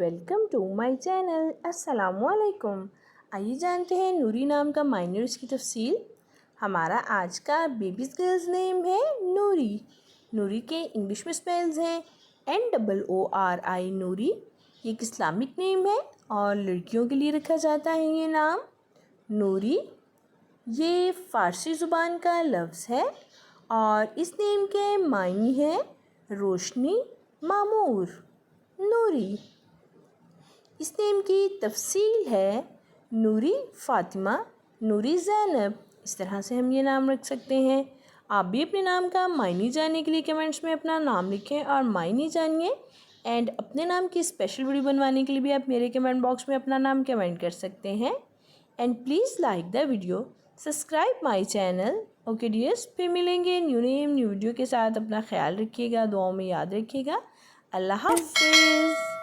Welcome to my channel. अस्सलामुअलैकुम। आइए जानते हैं नूरी नाम का मायने और उसकी तफसील। हमारा आज का बेबीज़ गर्ल्स नेम है नूरी। नूरी के इंग्लिश में स्पेल्स हैं NOORI नूरी। ये एक इस्लामिक नेम है और लड़कियों के लिए रखा जाता है ये नाम नूरी। ये फ़ारसी ज़ुबान का लफ्ज़ है और इस नेम के मायने हैं रोशनी, मामूर, नूरी। इस नेम की तफसील है नूरी फ़ातिमा, नूरी ज़ैनब। इस तरह से हम ये नाम रख सकते हैं। आप भी अपने नाम का मायने जानने के लिए कमेंट्स में अपना नाम लिखें और मायने जानिए। एंड अपने नाम की स्पेशल वीडियो बनवाने के लिए भी आप मेरे कमेंट बॉक्स में अपना नाम कमेंट कर सकते हैं। And please like the video, subscribe my channel. Okay dears, फिर मिलेंगे न्यू नेम न्यू वीडियो के साथ। अपना ख्याल रखिएगा, दुआओं में याद रखिएगा। अल्लाह हाफ़िज़।